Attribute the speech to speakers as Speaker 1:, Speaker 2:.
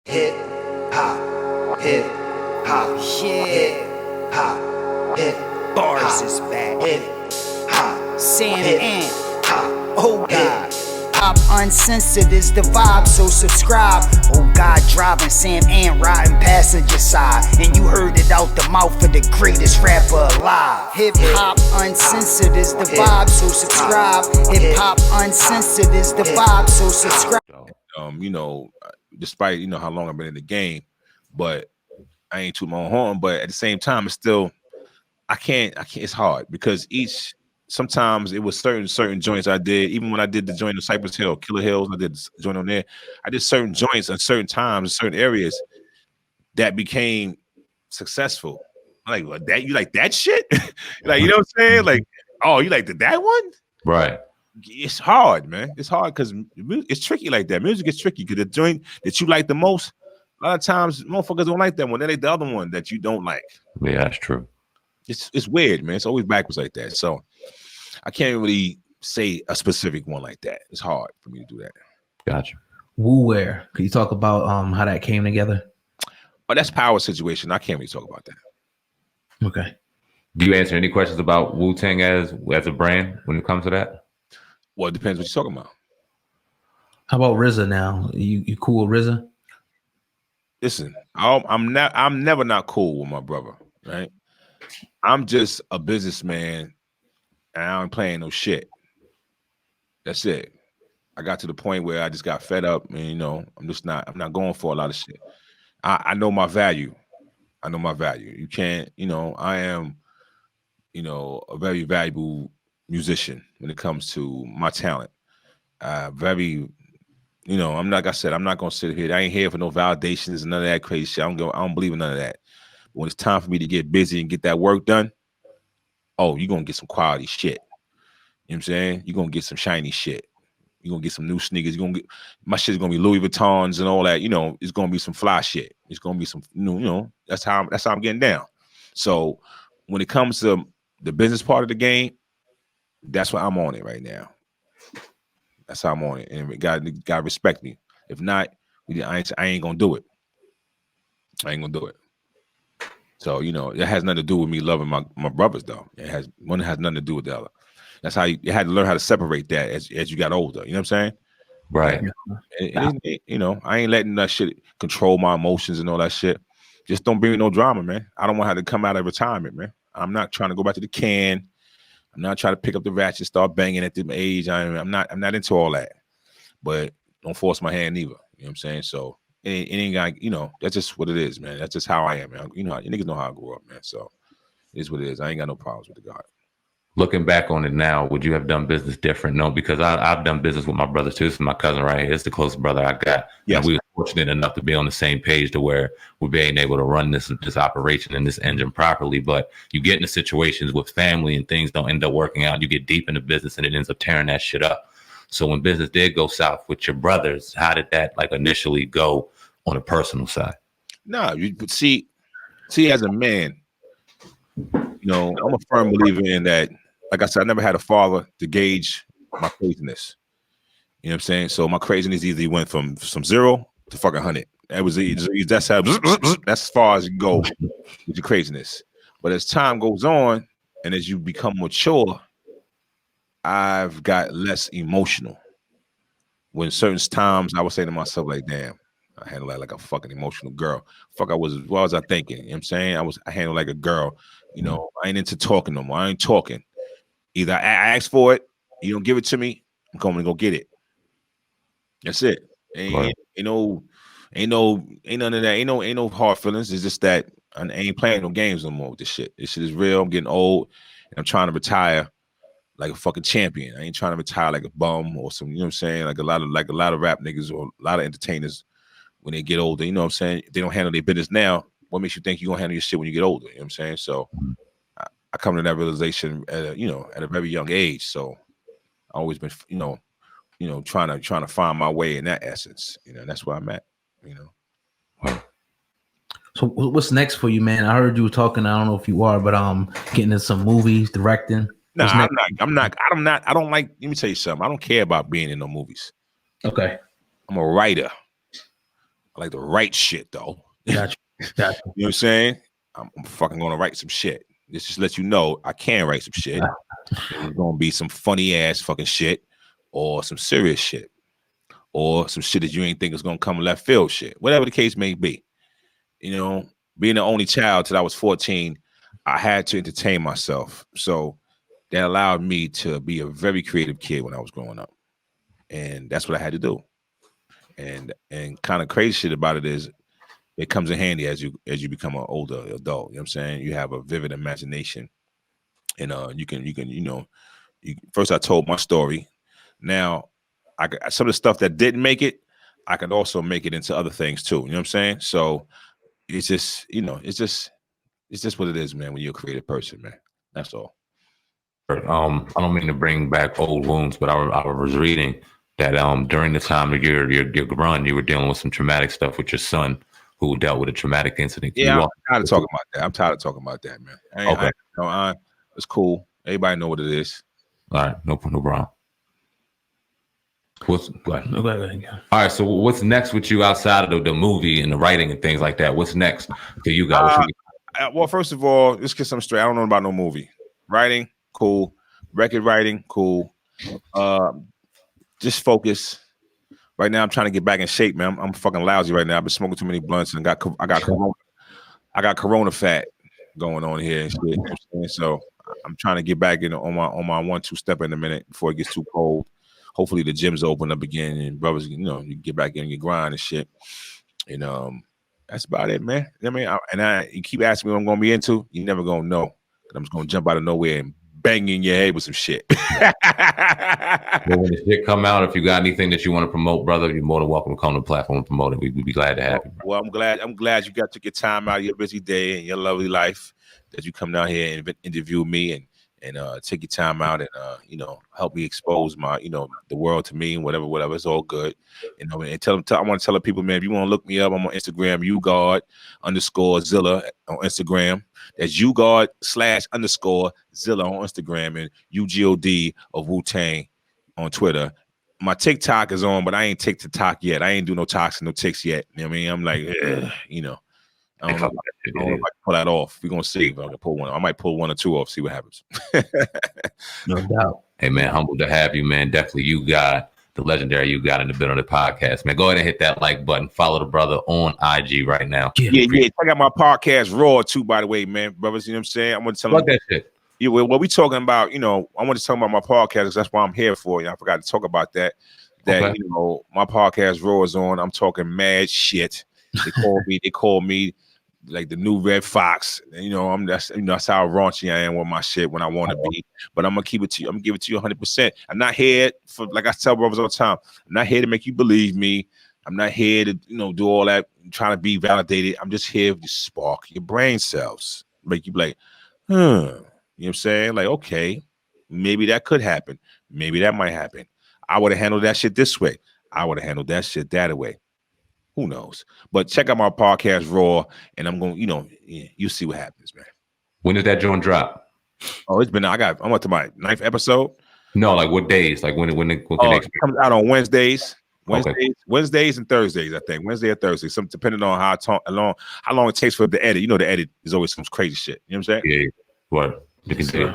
Speaker 1: Hip hop, hip hop, hip hop, hip
Speaker 2: Bars is back.
Speaker 1: hip hop,
Speaker 2: Sam
Speaker 1: hip
Speaker 2: and
Speaker 1: hop.
Speaker 2: oh God. Hop Uncensored is the vibe, so subscribe. Oh God, driving Sam and riding passenger side. And you heard it out the mouth of the greatest rapper alive. Hip Hop Uncensored is the vibe, so subscribe. Hip Hop Uncensored is the vibe, so subscribe.
Speaker 3: Despite how long I've been in the game, but I ain't too my own horn. But at the same time, it's still I can't. It's hard because sometimes it was certain joints I did. Even when I did the joint in Cypress Hill, Killer Hills, I did the joint on there. I did certain joints at certain times, in certain areas that became successful. I'm like that, you like that shit? Like, you know what I'm saying? Like, oh, you like that one?
Speaker 4: Right.
Speaker 3: It's hard, man. It's hard because it's tricky like that. Music is tricky because the joint that you like the most, a lot of times motherfuckers don't like that one. They like the other one that you don't like.
Speaker 4: Yeah, that's true.
Speaker 3: It's weird, man. It's always backwards like that. So I can't really say a specific one like that. It's hard for me to do that.
Speaker 4: Gotcha.
Speaker 5: Wu-Wear. Can you talk about how that came together?
Speaker 3: But that's power situation. I can't really talk about that.
Speaker 5: Okay.
Speaker 4: Do you answer any questions about Wu-Tang as a brand when it comes to that?
Speaker 3: Well, it depends what you're talking about.
Speaker 5: How about RZA now? You cool with RZA?
Speaker 3: Listen, I'm never not cool with my brother, right? I'm just a businessman and I ain't playing no shit. That's it. I got to the point where I just got fed up and I'm not going for a lot of shit. I know my value. I know my value. You can't, I am, a very valuable musician when it comes to my talent. I'm not, like I said, I'm not gonna sit here. I ain't here for no validations and none of that crazy shit. I don't believe in none of that. But when it's time for me to get busy and get that work done, oh, you're gonna get some quality shit. You know what I'm saying? You're gonna get some shiny shit. You're gonna get some new sneakers. My shit's gonna be Louis Vuittons and all that. It's gonna be some fly shit. It's gonna be some new, that's how I'm getting down. So when it comes to the business part of the game, that's why I'm on it right now. That's how I'm on it, and God respect me. If not, I ain't gonna do it. I ain't gonna do it. So it has nothing to do with me loving my brothers though. One has nothing to do with the other. That's how you had to learn how to separate that as you got older. You know what I'm saying?
Speaker 4: Right.
Speaker 3: I ain't letting that shit control my emotions and all that shit. Just don't bring me no drama, man. I don't want to have to come out of retirement, man. I'm not trying to go back to the can. I'm not trying to pick up the ratchet and start banging at the age. I'm not into all that. But don't force my hand either. You know what I'm saying? So it ain't got, that's just what it is, man. That's just how I am, man. You niggas know how I grew up, man. So it is what it is. I ain't got no problems with the God.
Speaker 4: Looking back on it now, would you have done business different? No, because I've done business with my brothers too. This is my cousin right here. It's the closest brother I got.
Speaker 3: Yes.
Speaker 4: And we were fortunate enough to be on the same page to where we're being able to run this operation and this engine properly. But you get into situations with family and things don't end up working out. You get deep into business and it ends up tearing that shit up. So when business did go south with your brothers, how did that initially go on a personal side?
Speaker 3: No, you see, as a man, I'm a firm believer in that. Like I said, I never had a father to gauge my craziness. You know what I'm saying? So my craziness either went from 0 to fucking 100. That's as far as you go with your craziness. But as time goes on and as you become mature, I've got less emotional. When certain times I would say to myself, like, damn, I handle that like a fucking emotional girl. What was I thinking? You know what I'm saying? I handle like a girl. I ain't into talking no more. I ain't talking. Either I ask for it, you don't give it to me, I'm coming to go get it. That's it. Ain't none of that. Ain't no hard feelings. It's just that I ain't playing no games no more with this shit. This shit is real. I'm getting old, and I'm trying to retire like a fucking champion. I ain't trying to retire like a bum or some. You know what I'm saying? Like a lot of rap niggas or a lot of entertainers when they get older. You know what I'm saying? If they don't handle their business now, what makes you think you're gonna handle your shit when you get older? You know what I'm saying? So I come to that realization at a very young age. So I always been, trying to find my way in that essence. That's where I'm at.
Speaker 5: So what's next for you, man? I heard you were talking. I don't know if you are, but getting into some movies, directing.
Speaker 3: No, I'm not. I don't like. Let me tell you something. I don't care about being in no movies.
Speaker 5: Okay.
Speaker 3: I'm a writer. I like to write shit though.
Speaker 5: Gotcha.
Speaker 3: You know what I'm saying? I'm fucking gonna write some shit. This just lets you know I can write some shit. It's gonna be some funny ass fucking shit, or some serious shit, or some shit that you ain't think is gonna come left field shit. Whatever the case may be. You know, being the only child till I was 14, I had to entertain myself. So that allowed me to be a very creative kid when I was growing up. And that's what I had to do. And kind of crazy shit about it is it comes in handy as you become an older adult. You know what I'm saying? You have a vivid imagination. And you can first I told my story. Now some of the stuff that didn't make it, I could also make it into other things too. You know what I'm saying? So it's just, it's just what it is, man, when you're a creative person, man. That's all.
Speaker 4: I don't mean to bring back old wounds, but I was reading that during the time of your run, you were dealing with some traumatic stuff with your son, who dealt with a traumatic incident.
Speaker 3: Yeah, I'm tired of talking about that. Man. Okay. It's cool. Everybody know what it is.
Speaker 4: All right, no problem.
Speaker 5: Go ahead.
Speaker 4: All right, so what's next with you outside of the movie and the writing and things like that? What's next for you guys?
Speaker 3: Well, first of all, let's get something straight. I don't know about no movie. Writing, cool. Record writing, cool. Just focus. Right now, I'm trying to get back in shape, man. I'm fucking lousy right now. I've been smoking too many blunts and I got corona fat going on here and shit. You know what I'm saying? So I'm trying to get back in on my 1-2 step in a minute before it gets too cold. Hopefully the gyms open up again and brothers, you get back in your grind and shit. And that's about it, man. You know what I mean? You keep asking me what I'm gonna be into, you never gonna know. I'm just gonna jump out of nowhere and bang in your head with some shit.
Speaker 4: Well, when the shit come out, if you got anything that you want to promote, brother, you're more than welcome to come to the platform and promote it. We'd be glad to have you.
Speaker 3: Well, I'm glad you took your time out of your busy day and your lovely life that you come down here and interview me and take your time out and help me expose my the world to me and whatever. It's all good. And I want to tell the people, man, if you want to look me up, I'm on Instagram, ugard_Zilla on Instagram. That's ugard/_Zilla on Instagram, and UGOD of Wu-Tang on Twitter. My TikTok is on, but I ain't TikTok yet. I ain't do no talks and no ticks yet. You know what I mean? I'm like, I don't know if I can pull that off. We're gonna see if I can pull one. I might pull 1 or 2 off, see what happens.
Speaker 5: No doubt.
Speaker 4: Hey man, humbled to have you, man. Definitely you got the legendary you got in the bit on the podcast, man. Go ahead and hit that like button. Follow the brother on IG right now.
Speaker 3: Yeah. Check out my podcast Raw too, by the way, man, brothers. You know what I'm saying? I'm gonna tell them
Speaker 4: that shit.
Speaker 3: Yeah, what we talking about, I want to talk about my podcast because that's why I'm here for. I forgot to talk about that. Okay. My podcast Raw is on. I'm talking mad shit. They call me like the new Red Fox. That's how raunchy I am with my shit when I want to be. But I'm gonna keep it to you. I'm gonna give it to you 100%. I'm not here for, like I tell brothers all the time, I'm not here to make you believe me. I'm not here to do all that trying to be validated. I'm just here to spark your brain cells, make you be like, You know what I'm saying? Like, okay, maybe that could happen. Maybe that might happen. I would have handled that shit this way. I would have handled that shit that way. Who knows? But check out my podcast Raw, and I'm going. You see what happens, man.
Speaker 4: When did that joint drop?
Speaker 3: Oh, it's been. I'm up to my 9th episode.
Speaker 4: No, like what days? Like when can
Speaker 3: it comes out on Wednesdays. Wednesdays and Thursdays, I think. Wednesday or Thursday. Some depending on how long it takes for the edit. The edit is always some crazy shit. You know what I'm saying?
Speaker 4: Yeah. What? Appreciate you.